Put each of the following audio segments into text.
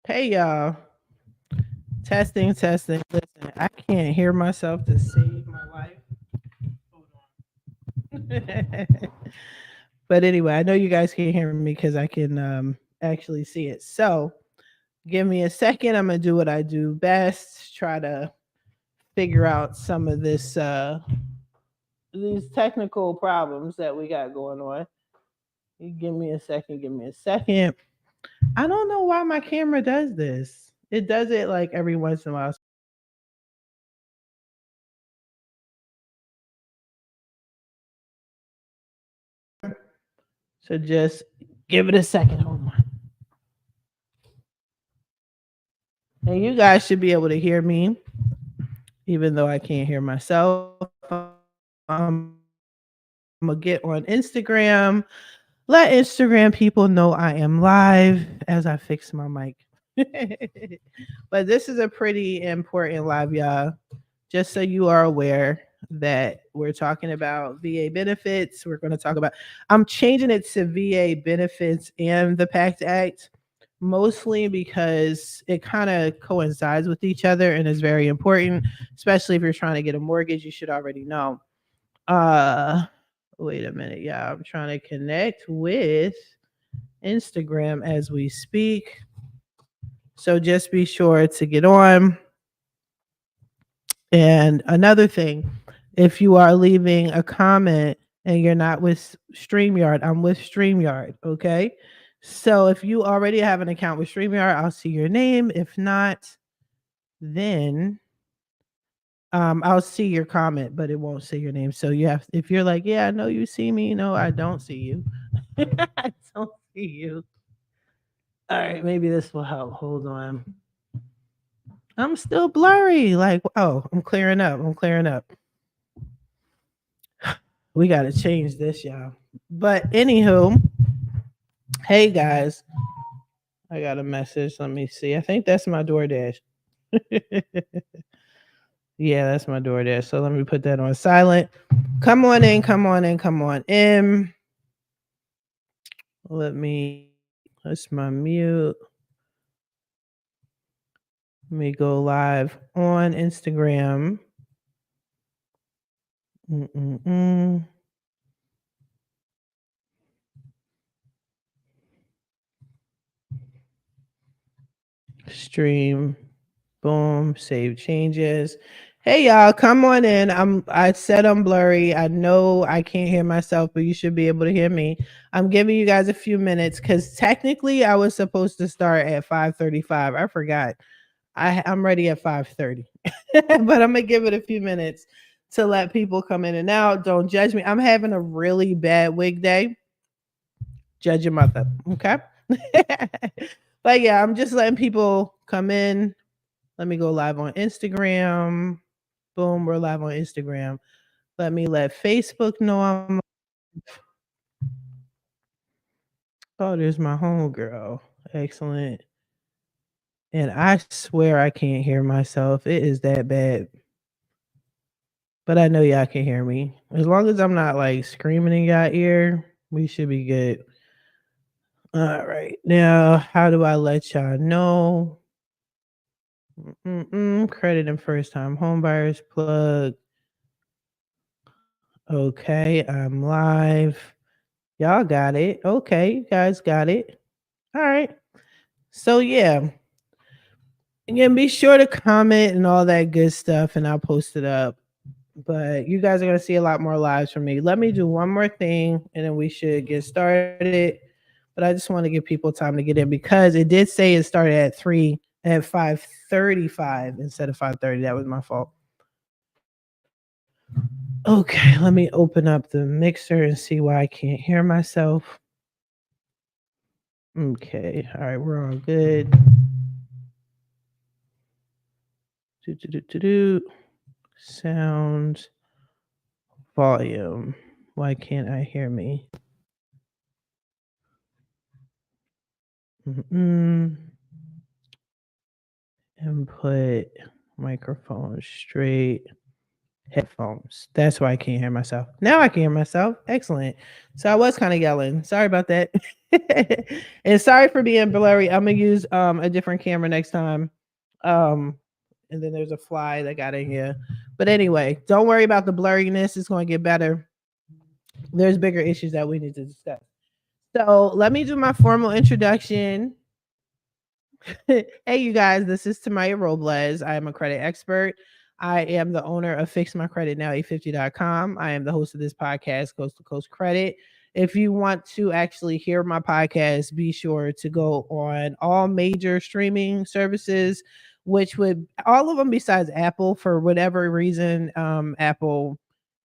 Hey y'all. Testing, testing. Listen, I can't hear myself to save my life. Hold on. But anyway, I know you guys can hear me because I can actually see it. So give me a second. I'm gonna do what I do best. Try to figure out some of these technical problems that we got going on. You give me a second, give me a second. I don't know why my camera does this. It does it like every once in a while. So just give it a second. Hold on. And you guys should be able to hear me, even though I can't hear myself. I'm going to get on Instagram. Let Instagram people know I am live as I fix my mic. But this is a pretty important live, y'all. Just so you are aware that we're talking about VA benefits. We're going to talk about, I'm changing it to VA benefits and the PACT Act, mostly because it kind of coincides with each other and is very important, especially if you're trying to get a mortgage. You should already know. Uh, Wait a minute. Yeah, I'm trying to connect with Instagram as we speak. So just be sure to get on. And another thing, if you are leaving a comment and you're not with StreamYard, I'm with StreamYard. Okay. So if you already have an account with StreamYard, I'll see your name. If not, then I'll see your comment, but it won't say your name. So you have, if you're like, yeah, I know you see me. No, I don't see you. I don't see you. All right, maybe this will help. Hold on. I'm still blurry. Like, oh, I'm clearing up. I'm clearing up. We got to change this, y'all. But anywho, hey guys, I got a message. Let me see. I think that's my DoorDash. Yeah, that's my DoorDash. So let me put that on silent. Come on in, come on in, come on in. That's my mute. Let me go live on Instagram. Mm-mm-mm. Stream. Boom. Save changes. Hey y'all, come on in. I said I'm blurry. I know I can't hear myself, but you should be able to hear me. I'm giving you guys a few minutes because technically I was supposed to start at 5:35. I forgot. I'm ready at 5:30. But I'm gonna give it a few minutes to let people come in and out. Don't judge me. I'm having a really bad wig day. Judge your mother. Okay. But yeah, I'm just letting people come in. Let me go live on Instagram. Boom, we're live on Instagram. Let Facebook know I'm. Oh, there's my homegirl. Excellent. And I swear I can't hear myself. It is that bad. But I know y'all can hear me. As long as I'm not like screaming in y'all ear, we should be good. All right. Now, how do I let y'all know? Credit and first time homebuyers plug. Okay, I'm live. Y'all got it. Okay, you guys got it. All right. So yeah, again, be sure to comment and all that good stuff, and I'll post it up. But you guys are gonna see a lot more lives from me. Let me do one more thing, and then we should get started. But I just want to give people time to get in because it did say it started at 5:35 instead of 5:30. That was my fault. Okay, let me open up the mixer and see why I can't hear myself. Okay, all right, we're all good. Do, do, do, do, do. Sound volume. Why can't I hear me? Mm-mm. Input microphone straight. headphones. That's why I can't hear myself. Now I can hear myself. Excellent. So I was kind of yelling. Sorry about that. And sorry for being blurry. I'm gonna use a different camera next time. Um and then there's a fly that got in here. But anyway, don't worry about the blurriness. It's going to get better. There's bigger issues that we need to discuss. So let me do my formal introduction. Hey, you guys, this is Tamiya Robles. I am a credit expert. I am the owner of FixMyCreditNow850.com. I am the host of this podcast, Coast to Coast Credit. If you want to actually hear my podcast, be sure to go on all major streaming services, which would all of them besides Apple. For whatever reason, Apple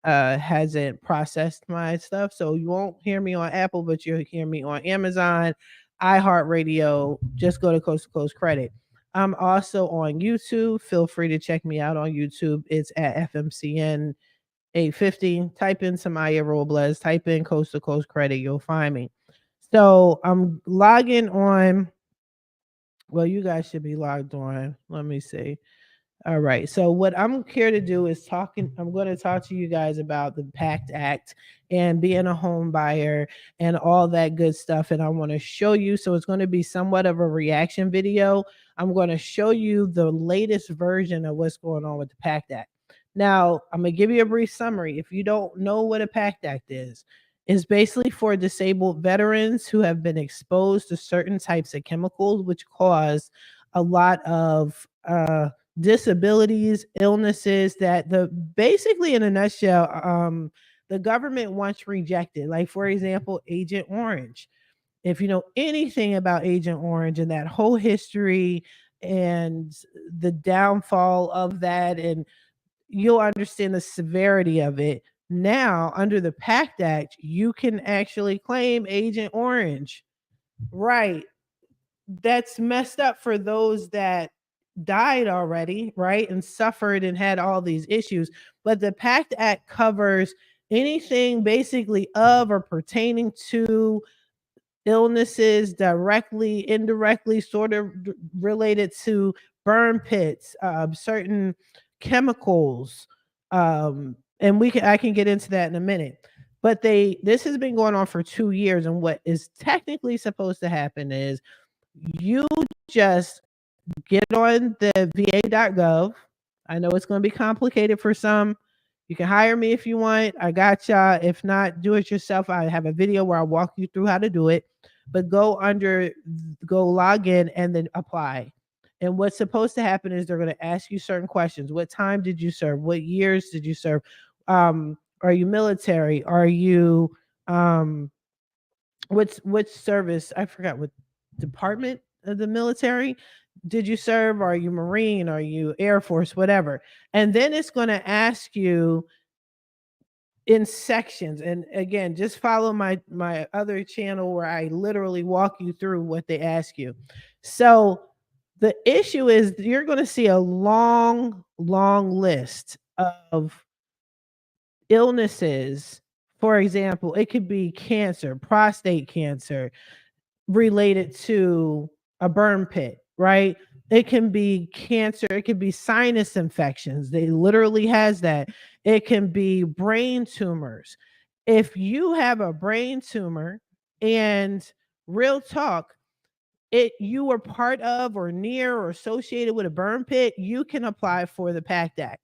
hasn't processed my stuff. So you won't hear me on Apple, but you'll hear me on Amazon, iHeartRadio. Just go to Coast Credit. I'm also on YouTube. Feel free to check me out on YouTube. It's at FMCN 850. Type in Tamiya Robles, type in Coast to Coast Credit, you'll find me. So I'm logging on. Well, you guys should be logged on. Let me see. All right. So what I'm here to do is I'm going to talk to you guys about the PACT Act and being a home buyer and all that good stuff. And I want to show you. So it's going to be somewhat of a reaction video. I'm going to show you the latest version of what's going on with the PACT Act. Now, I'm going to give you a brief summary. If you don't know what a PACT Act is, it's basically for disabled veterans who have been exposed to certain types of chemicals, which cause a lot of disabilities, illnesses that basically in a nutshell, the government once rejected. Like, for example, Agent Orange. If you know anything about Agent Orange and that whole history and the downfall of that, and you'll understand the severity of it. Now, under the PACT Act, you can actually claim Agent Orange. Right. That's messed up for those that died already, right? And suffered and had all these issues. But the PACT Act covers anything basically of or pertaining to illnesses directly, indirectly, sort of related to burn pits, certain chemicals. And I can get into that in a minute. But this has been going on for 2 years. And what is technically supposed to happen is you just get on the va.gov. I know it's going to be complicated for some. You can hire me if you want. I got y'all. If not, do it yourself. I have a video where I walk you through how to do it. But go log in and then apply. And what's supposed to happen is they're going to ask you certain questions. What time did you serve? What years did you serve? Are you military? Are you which service? I forgot what department of the military did you serve? Are you Marine? Are you Air Force? Whatever. And then it's going to ask you in sections. And again, just follow my other channel where I literally walk you through what they ask you. So the issue is you're going to see a long list of illnesses. For example, it could be cancer, prostate cancer related to a burn pit, right? It can be cancer, it could be sinus infections. They literally has that. It can be brain tumors. If you have a brain tumor, and real talk, you were part of or near or associated with a burn pit, you can apply for the PACT Act.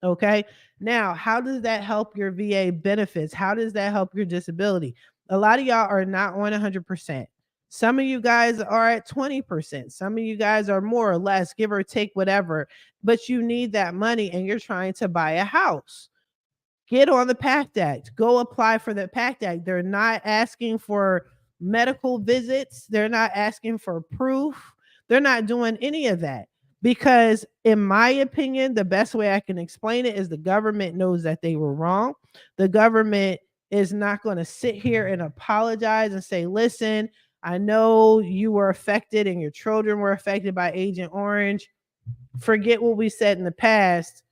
Okay. Now, how does that help your VA benefits? How does that help your disability? A lot of y'all are not on 100%. Some of you guys are at 20%. Some of you guys are more or less, give or take, whatever, but you need that money and you're trying to buy a house. Get on the PACT Act. Go apply for the PACT Act. They're not asking for medical visits. They're not asking for proof. They're not doing any of that. Because in my opinion, the best way I can explain it is the government knows that they were wrong. The government is not going to sit here and apologize and say, listen, I know you were affected and your children were affected by Agent Orange. Forget what we said in the past,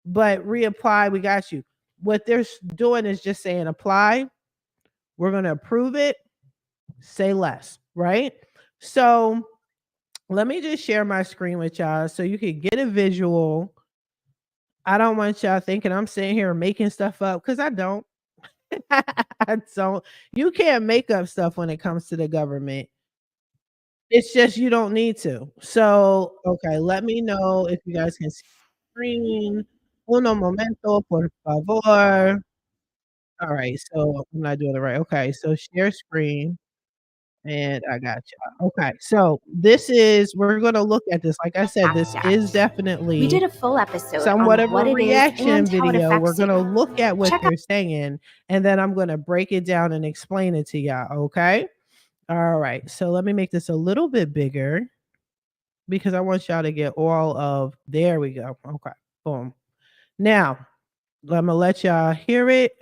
but reapply. We got you. What they're doing is just saying apply. We're going to approve it. Say less, right? So let me just share my screen with y'all so you can get a visual I don't want y'all thinking I'm sitting here making stuff up because I don't. I don't. You can't make up stuff when it comes to the government. It's just you don't need to. So, okay, let me know if you guys can see the screen. Uno momento, por favor. All right, so I'm not doing it right. Okay, so share screen, and I got you. Okay, so this is we're gonna look at this. Like I said, this PACT is Act. We definitely did a full episode somewhat on of a what it is reaction and how it video. We're affects gonna you. look at what Check they're saying, and then I'm gonna break it down and explain it to y'all. Okay. All right. So let me make this a little bit bigger because I want y'all to get all of. There we go. Okay. Boom. Now I'm gonna let y'all hear it,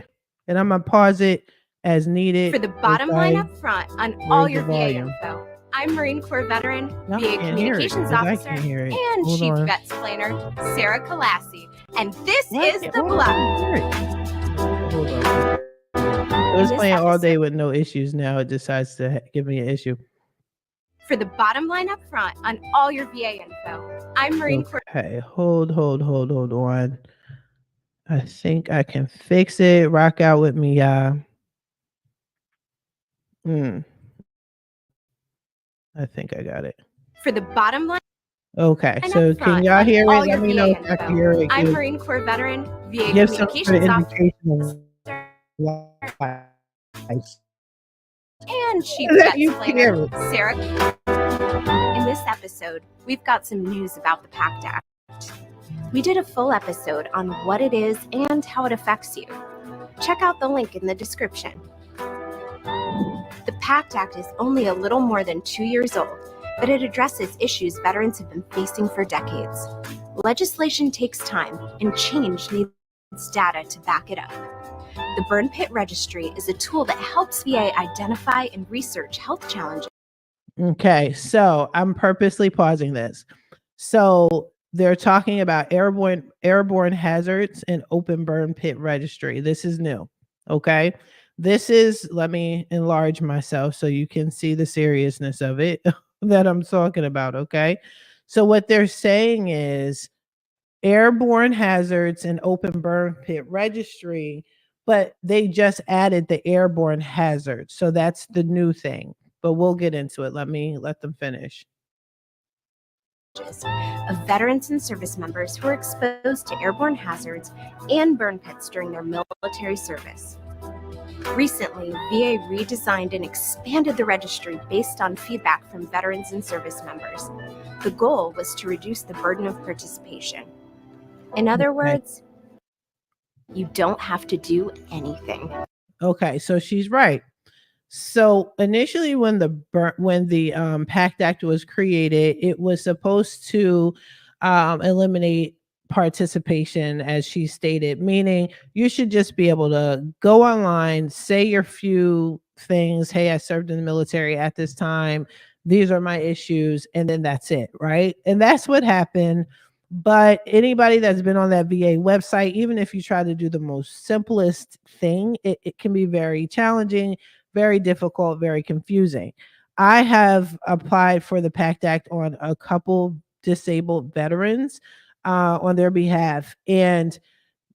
and I'm gonna pause it as needed. For the bottom line up front on all Where's the your VA volume? info, I'm Marine Corps veteran, Y'all VA can't hear it communications 'cause I officer, can't hear it. and Hold chief on. vets planner, Sarah Kalassi. And this Why is can't the why can't I hear block. it? Hold on. It was In this playing all day episode, with no issues. Now it decides to give me an issue. for the bottom line up front on all your VA info, I'm Marine Corps. Okay, hold on. I think I can fix it. Rock out with me, y'all. I think I got it. For the bottom line. Okay, And so up can front y'all on hear all it? your Let me VA know if I can hear info, it. I'm Marine Corps veteran, VA Give some sort of communications officer, indication of why. and chief That vets you planner, hear it. Sarah. In this episode, we've got some news about the PACT Act. We did a full episode on what it is and how it affects you. Check out the link in the description. The PACT Act is only a little more than 2 years old, but it addresses issues veterans have been facing for decades. Legislation takes time, and change needs data to back it up. The Burn Pit Registry is a tool that helps VA identify and research health challenges. Okay, so I'm purposely pausing this. So they're talking about airborne hazards and open burn pit registry. This is new. Okay. This is, let me enlarge myself so you can see the seriousness of it that I'm talking about. Okay. So what they're saying is airborne hazards and open burn pit registry, but they just added the airborne hazards. So that's the new thing. But we'll get into it. Let them finish. Of veterans and service members who are exposed to airborne hazards and burn pits during their military service. Recently, VA redesigned and expanded the registry based on feedback from veterans and service members. The goal was to reduce the burden of participation. In other words, you don't have to do anything. Okay, so she's right. So initially, when the PACT Act was created, it was supposed to eliminate participation, as she stated, meaning you should just be able to go online, say your few things. Hey, I served in the military at this time. These are my issues, and then that's it, right? And that's what happened. But anybody that's been on that VA website, even if you try to do the most simplest thing, it can be very challenging, very difficult, very confusing. I have applied for the PACT Act on a couple disabled veterans on their behalf, and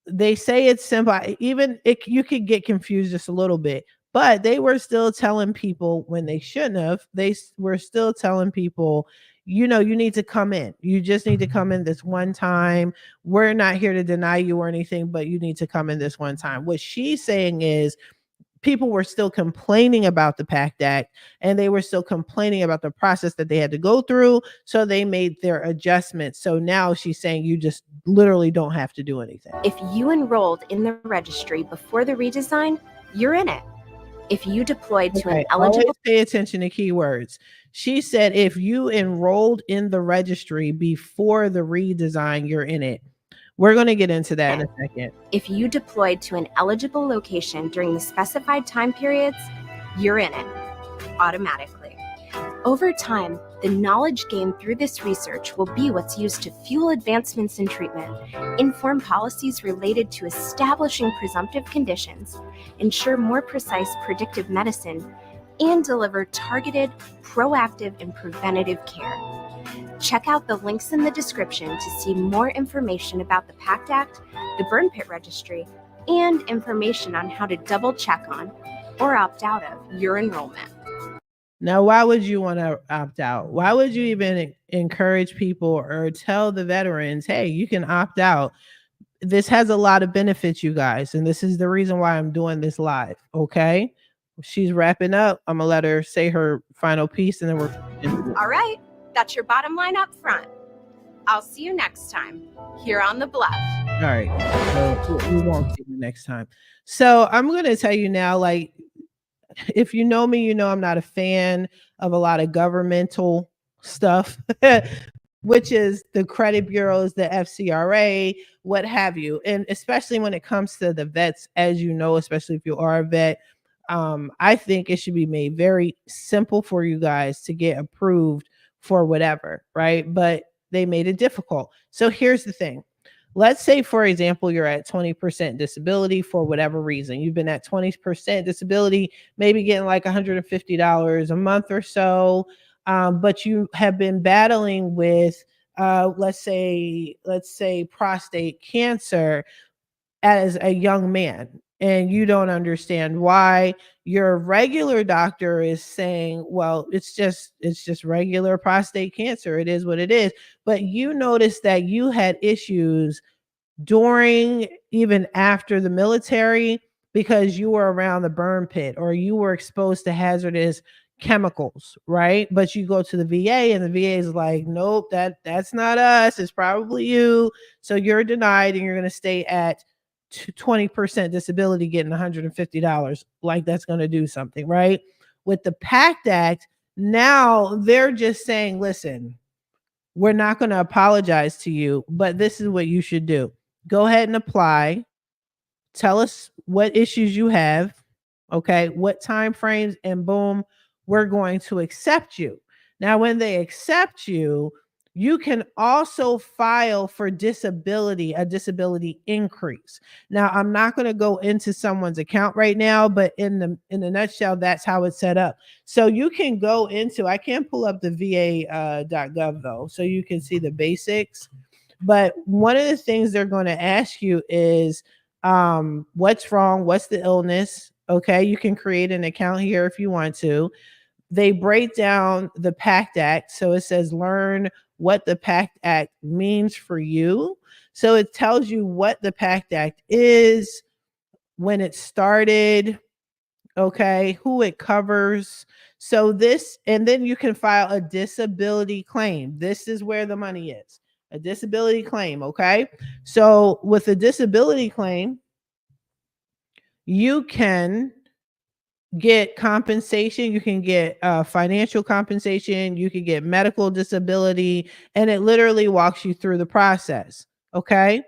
they say it's simple. Even you could get confused just a little bit, but they were still telling people when they shouldn't have. Were still telling people, you know, you need to come in. You just need to come in this one time. We're not here to deny you or anything, but you need to come in this one time. What she's saying is people were still complaining about the PACT Act, and they were still complaining about the process that they had to go through. So they made their adjustments. So now she's saying you just literally don't have to do anything. If you enrolled in the registry before the redesign, you're in it. If you deployed to an eligible... Always pay attention to keywords. She said if you enrolled in the registry before the redesign, you're in it. We're going to get into that in a second. If you deployed to an eligible location during the specified time periods, you're in it automatically. Over time, the knowledge gained through this research will be what's used to fuel advancements in treatment, inform policies related to establishing presumptive conditions, ensure more precise predictive medicine, and deliver targeted, proactive, and preventative care. Check out the links in the description to see more information about the PACT Act, the Burn Pit Registry, and information on how to double check on or opt out of your enrollment. Now, why would you want to opt out? Why would you even encourage people or tell the veterans, hey, you can opt out? This has a lot of benefits, you guys. And this is the reason why I'm doing this live. Okay. She's wrapping up. I'm going to let her say her final piece and then we're. All right. That's your bottom line up front. I'll see you next time here on The Bluff. All right. So we won't see you next time. So I'm going to tell you now, like, if you know me, you know I'm not a fan of a lot of governmental stuff, which is the credit bureaus, the FCRA, what have you. And especially when it comes to the vets, as you know, especially if you are a vet, I think it should be made very simple for you guys to get approved for whatever, right? But they made it difficult. So here's the thing. Let's say, for example, you're at 20% disability for whatever reason. You've been at 20% disability, maybe getting like $150 a month or so, but you have been battling with, let's say prostate cancer as a young man, and you don't understand why. Your regular doctor is saying, well, it's just regular prostate cancer. It is what it is. But you notice that you had issues during, even after the military, because you were around the burn pit or you were exposed to hazardous chemicals, right? But you go to the VA and the VA is like, nope, that's not us. It's probably you. So you're denied and you're going to stay at 20% disability getting $150. Like that's going to do something, right? With the PACT Act, now they're just saying, listen, we're not going to apologize to you, but this is what you should do. Go ahead and apply. Tell us what issues you have, okay, what time frames, and boom, we're going to accept you. Now, when they accept you, you can also file for disability, a disability increase. Now, I'm not going to go into someone's account right now, but in the nutshell, that's how it's set up. So you can go into, I can't pull up the va.gov though, so you can see the basics. But one of the things they're going to ask you is, what's wrong? What's the illness? Okay, you can create an account here if you want to. They break down the PACT Act. So it says, learn what the PACT Act means for you. So it tells you what the PACT Act is, when it started, okay, who it covers. So this, and then you can file a disability claim. This is where the money is. A disability claim, okay? So with a disability claim, you can get compensation, you can get financial compensation, you can get medical disability, and it literally walks you through the process, okay?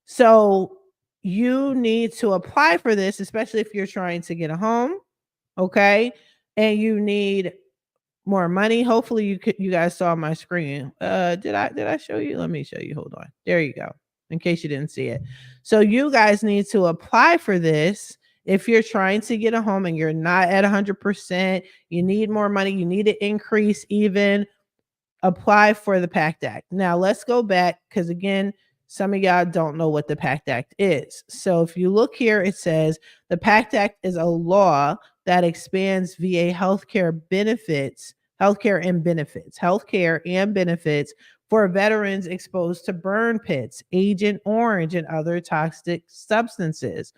So you need to apply for this, especially if you're trying to get a home, okay? And you need more money. Hopefully you guys saw my screen. Did I show you? Let me show you. Hold on. There you go. In case you didn't see it. So you guys need to apply for this. If you're trying to get a home and you're not at 100%, you need more money, you need to increase even, apply for the PACT Act. Now let's go back, because again, some of y'all don't know what the PACT Act is. So if you look here, it says the PACT Act is a law that expands VA healthcare and benefits for veterans exposed to burn pits, Agent Orange, and other toxic substances.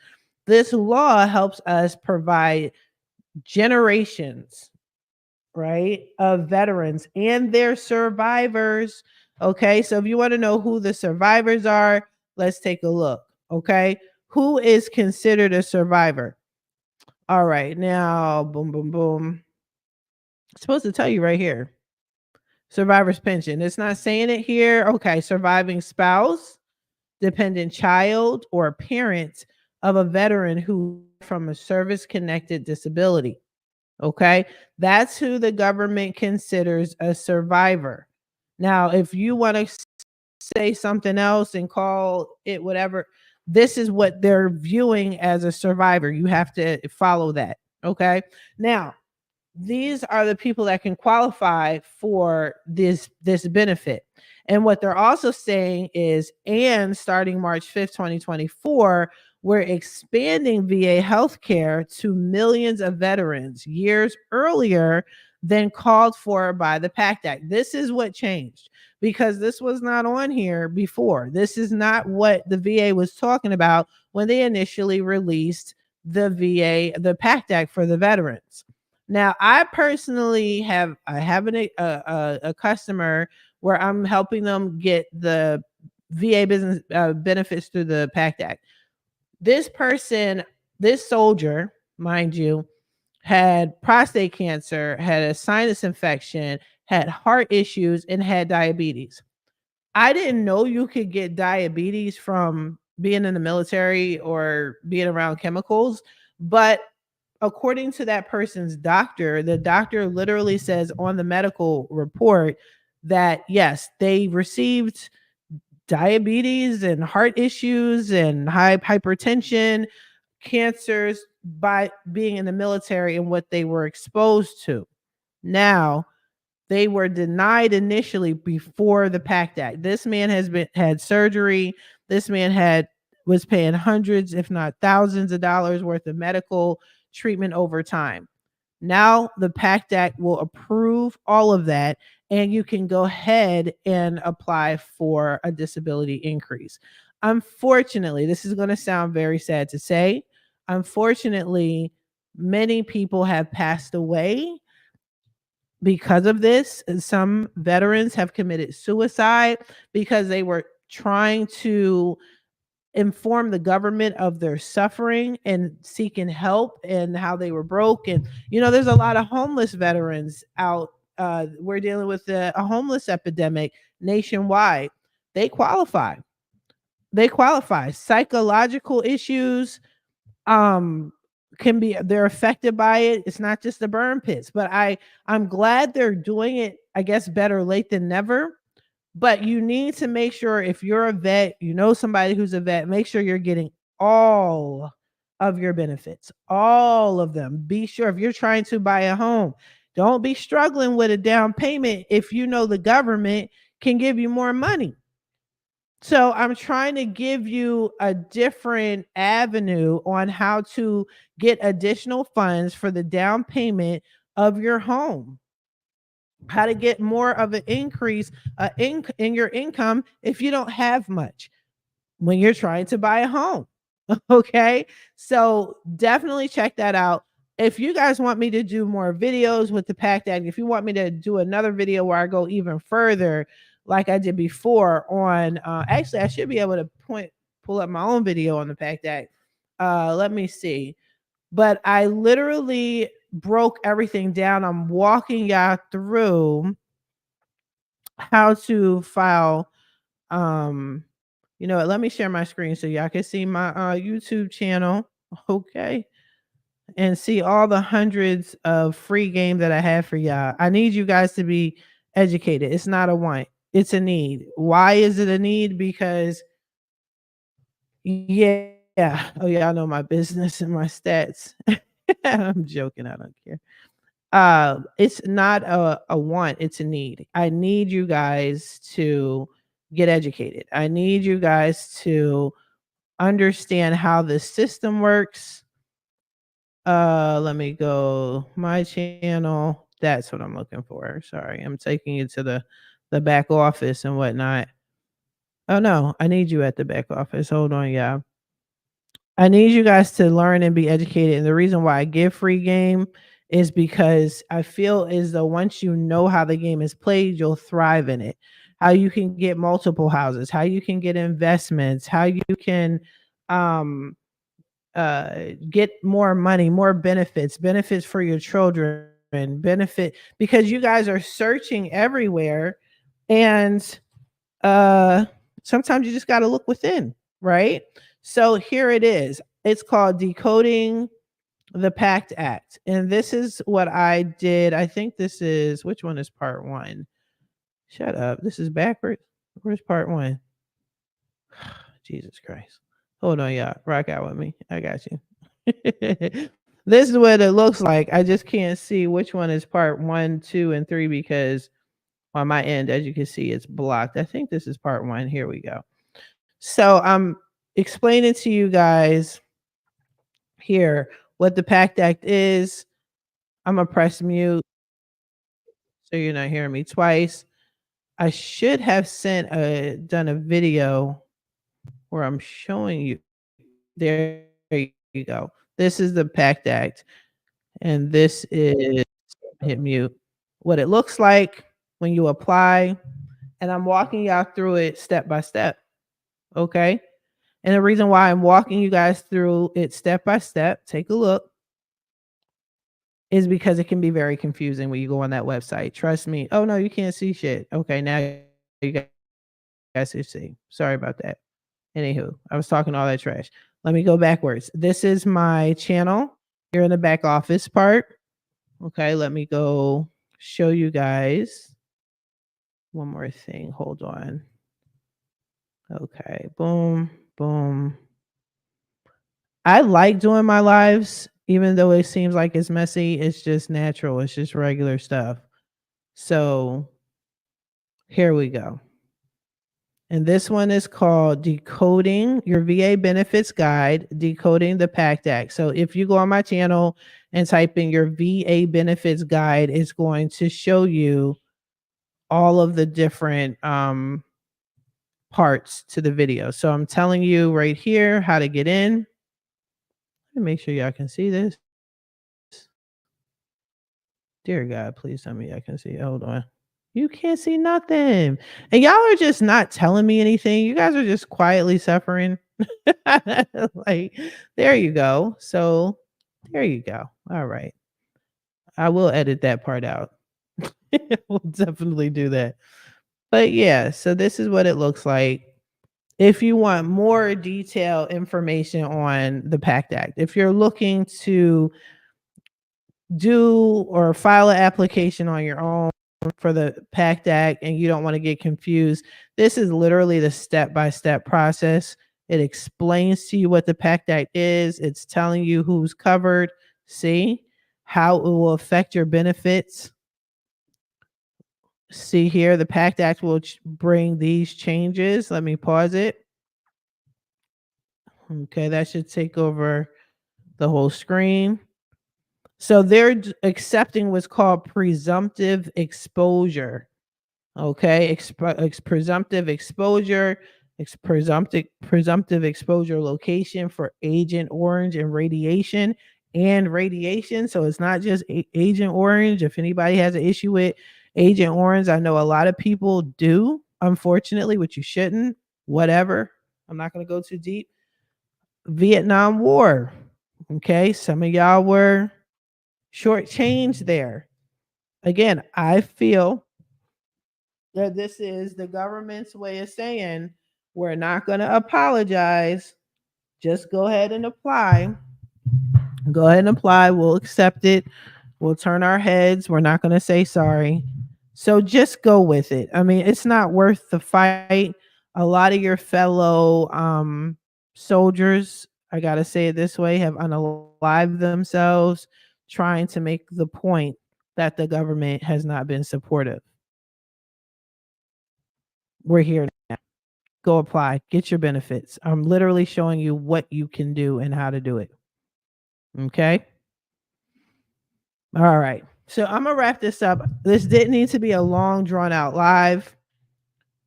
This law helps us provide generations, right, of veterans and their survivors. Okay, so if you want to know who the survivors are, let's take a look. Okay, who is considered a survivor? All right, now, boom, boom, boom. It's supposed to tell you right here. Survivor's pension. It's not saying it here. Okay, surviving spouse, dependent child, or parent of a veteran who from a service-connected disability. Okay, that's who the government considers a survivor. Now, if you want to say something else and call it whatever, this is what they're viewing as a survivor. You have to follow that. Okay, now these are the people that can qualify for this benefit. And what they're also saying is, and starting March 5th, 2024, we're expanding VA healthcare to millions of veterans years earlier than called for by the PACT Act. This is what changed, because this was not on here before. This is not what the VA was talking about when they initially released the PACT Act for the veterans. Now, I personally I have a customer where I'm helping them get the VA business benefits through the PACT Act. This person, this soldier, mind you, had prostate cancer, had a sinus infection, had heart issues, and had diabetes. I didn't know you could get diabetes from being in the military or being around chemicals, but according to that person's doctor, the doctor literally says on the medical report that yes, they received diabetes and heart issues and high hypertension, cancers by being in the military and what they were exposed to. Now, they were denied initially before the PACT Act. This man had surgery. This man was paying hundreds, if not thousands of dollars worth of medical treatment over time. Now the PACT Act will approve all of that, and you can go ahead and apply for a disability increase. Unfortunately, this is going to sound very sad to say. Unfortunately, many people have passed away because of this. Some veterans have committed suicide because they were trying to inform the government of their suffering and seeking help and how they were broke. And there's a lot of homeless veterans out. We're dealing with a homeless epidemic nationwide. They qualify psychological issues, um they're affected by it. It's not just the burn pits, but I'm glad they're doing it, I guess better late than never. But you need to make sure, if you're a vet, somebody who's a vet, make sure you're getting all of your benefits, all of them. Be sure, if you're trying to buy a home, don't be struggling with a down payment if the government can give you more money. So I'm trying to give you a different avenue on how to get additional funds for the down payment of your home, how to get more of an increase in your income if you don't have much when you're trying to buy a home. Okay. So definitely check that out. If you guys want me to do more videos with the PACT Act, if you want me to do another video where I go even further, like I did before on, actually, I should be able to pull up my own video on the PACT Act. Let me see. But I literally broke everything down. I'm walking y'all through how to file. Let me share my screen so y'all can see my YouTube channel. Okay. And see all the hundreds of free game that I have for y'all. I need you guys to be educated. It's not a want, it's a need. Why is it a need? Because yeah. Oh, y'all know my business and my stats. I'm joking. I don't care. It's not a want, it's a need. I need you guys to get educated. I need you guys to understand how the system works. Let me go my channel. That's what I'm looking for. Sorry, I'm taking you to the back office and whatnot. Oh no, I need you at the back office. Hold on, y'all. I need you guys to learn and be educated. And the reason why I give free game is because I feel as though once you know how the game is played, you'll thrive in it. How you can get multiple houses, how you can get investments, how you can um get more money, more benefits for your children, benefit, because you guys are searching everywhere. And sometimes you just got to look within, right? So here it is. It's called Decoding the PACT Act. And this is what I did. I think this is, which one is part one? Shut up. This is backwards. Where's part one? Jesus Christ. Hold on, y'all. Rock out with me. I got you. This is what it looks like. I just can't see which one is part 1, 2, and 3 because On my end, as you can see, it's blocked. I think this is part 1. Here we go. So I'm explaining to you guys here what the PACT Act is. I'm gonna press mute so you're not hearing me twice. I should have done a video where I'm showing you. There you go. This is the PACT Act, and this is, hit mute, what it looks like when you apply, and I'm walking y'all through it step by step. Okay. And the reason why I'm walking you guys through it step by step, take a look, is because it can be very confusing when you go on that website. Trust me. Oh no, you can't see shit. Okay, now you guys can see. Sorry about that. Anywho, I was talking all that trash. Let me go backwards. This is my channel here in the back office part. Okay, let me go show you guys one more thing. Hold on. Okay, boom, boom. I like doing my lives, even though it seems like it's messy. It's just natural. It's just regular stuff. So here we go. And this one is called Decoding Your VA Benefits Guide, Decoding the PACT Act. So if you go on my channel and type in your VA Benefits Guide, it's going to show you all of the different parts to the video. So I'm telling you right here how to get in. Let me make sure y'all can see this. Dear God, please tell me I can see. Hold on. You can't see nothing. And y'all are just not telling me anything. You guys are just quietly suffering. Like, there you go. So there you go. All right. I will edit that part out. We'll definitely do that. But yeah, so this is what it looks like. If you want more detailed information on the PACT Act, if you're looking to do or file an application on your own for the PACT Act and you don't want to get confused, this is literally the step-by-step process. It explains to you what the PACT Act is. It's telling you who's covered, see, how it will affect your benefits. See here, the PACT Act will bring these changes. Let me pause it. Okay, that should take over the whole screen. So they're accepting what's called presumptive exposure. Okay, presumptive exposure, presumptive exposure location for Agent Orange and radiation. So it's not just Agent Orange. If anybody has an issue with Agent Orange, I know a lot of people do, unfortunately, which you shouldn't. Whatever. I'm not going to go too deep. Vietnam War. Okay, some of y'all were shortchanged there. Again, I feel that this is the government's way of saying we're not going to apologize. Just go ahead and apply. Go ahead and apply. We'll accept it. We'll turn our heads. We're not going to say sorry. So just go with it. I mean, it's not worth the fight. A lot of your fellow soldiers, I got to say it this way, have unalived themselves trying to make the point that the government has not been supportive. We're here now. Go apply, get your benefits. I'm literally showing you what you can do and how to do it. Okay. All right. So I'm going to wrap this up. This didn't need to be a long, drawn out live.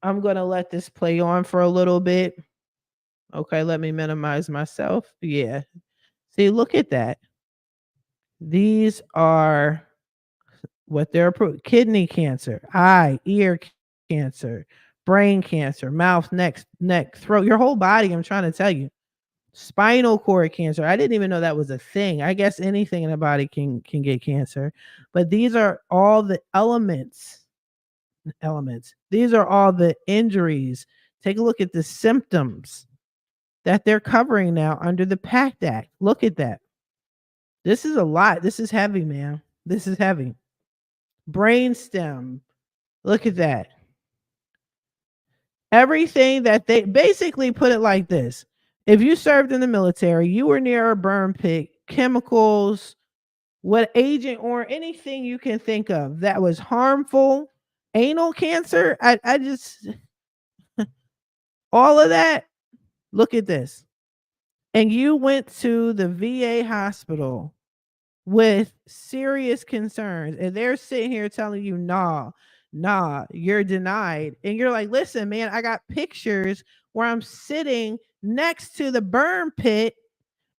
I'm going to let this play on for a little bit. Okay. Let me minimize myself. Yeah. See, look at that. These are what they're approved: kidney cancer, eye, ear cancer, brain cancer, mouth, neck, throat, your whole body. I'm trying to tell you. Spinal cord cancer. I didn't even know that was a thing. I guess anything in the body can get cancer. But these are all the elements. These are all the injuries. Take a look at the symptoms that they're covering now under the PACT Act. Look at that. This is a lot. This is heavy, man. This is heavy. Brainstem. Look at that. Everything that they basically put it like this. If you served in the military, you were near a burn pit, chemicals, what agent or anything you can think of that was harmful, Anal cancer. I just all of that. Look at this. And you went to the VA hospital with serious concerns, and they're sitting here telling you, nah, you're denied. And you're like, listen, man, I got pictures where I'm sitting next to the burn pit.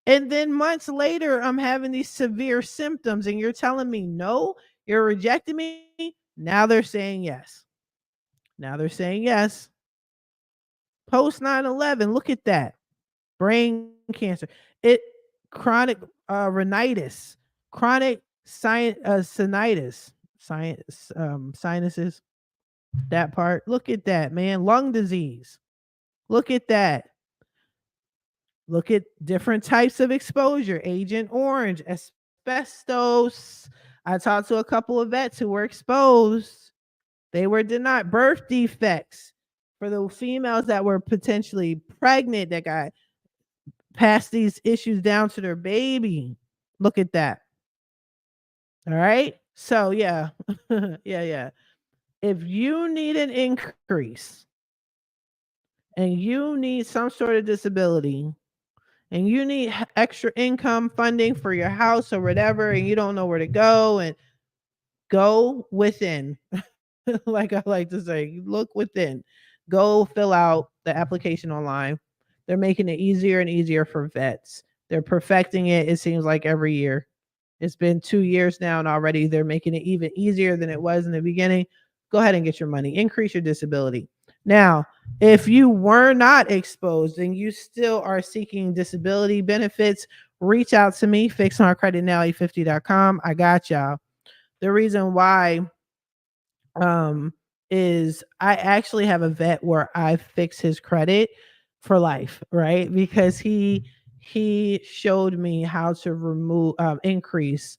And then months later, I'm having these severe symptoms, and you're telling me no, you're rejecting me. Now they're saying yes. Now they're saying yes. Post 9/11, look at that. Brain cancer. It chronic rhinitis, chronic sinusitis, sinuses. That part. Look at that, man. Lung disease. Look at that. Look at different types of exposure. Agent Orange, asbestos. I talked to a couple of vets who were exposed. They were denied. Birth defects for the females that were potentially pregnant that got pass these issues down to their baby. Look at that. All right. So yeah. yeah. If you need an increase and you need some sort of disability and you need extra income funding for your house or whatever, and you don't know where to go, and go within. Like I like to say, look within. Go fill out the application online. They're making it easier and easier for vets. They're perfecting it, it seems like every year. It's been 2 years now, and already they're making it even easier than it was in the beginning. Go ahead and get your money. Increase your disability. Now, if you were not exposed and you still are seeking disability benefits, reach out to me, fixmycreditnow850.com. I got y'all. The reason why is I actually have a vet where I fix his credit for life, right? Because he showed me how to remove increase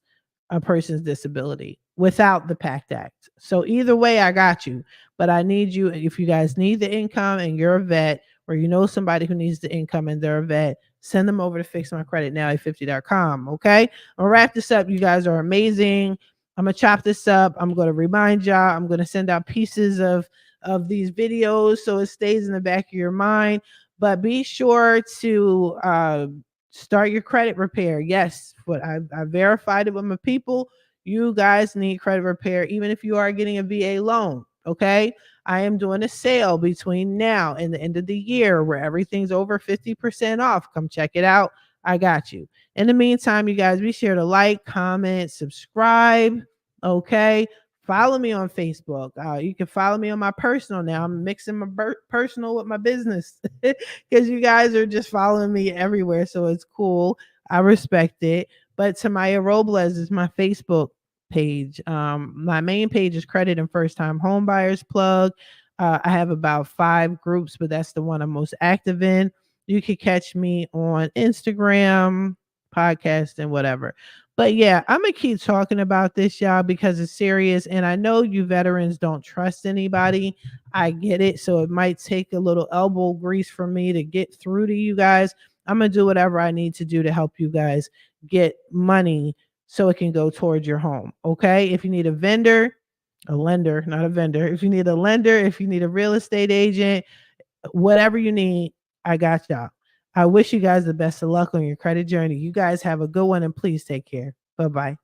a person's disability without the PACT Act. So either way, I got you. But I need you, if you guys need the income and you're a vet, or you know somebody who needs the income and they're a vet, send them over to fixmycreditnow850.com. Okay. I'll wrap this up. You guys are amazing. I'm gonna chop this up. I'm gonna remind y'all. I'm gonna send out pieces of these videos so it stays in the back of your mind. But be sure to start your credit repair. Yes, but I verified it with my people. You guys need credit repair, even if you are getting a VA loan. Okay. I am doing a sale between now and the end of the year where everything's over 50% off. Come check it out. I got you. In the meantime, you guys be sure to like, comment, subscribe. Okay. Follow me on Facebook. You can follow me on my personal now. I'm mixing my personal with my business because you guys are just following me everywhere. So it's cool. I respect it. But Tamiya Robles is my Facebook page. My main page is Credit and First Time Home Buyers Plug. I have about 5 groups, but that's the one I'm most active in. You can catch me on Instagram, podcast, and whatever. But yeah, I'm gonna keep talking about this, y'all, because it's serious. And I know you veterans don't trust anybody. I get it. So it might take a little elbow grease for me to get through to you guys. I'm gonna do whatever I need to do to help you guys get money so it can go towards your home. Okay. If you need a vendor, a lender, not a vendor. If you need a lender, if you need a real estate agent, whatever you need, I got y'all. I wish you guys the best of luck on your credit journey. You guys have a good one, and please take care. Bye-bye.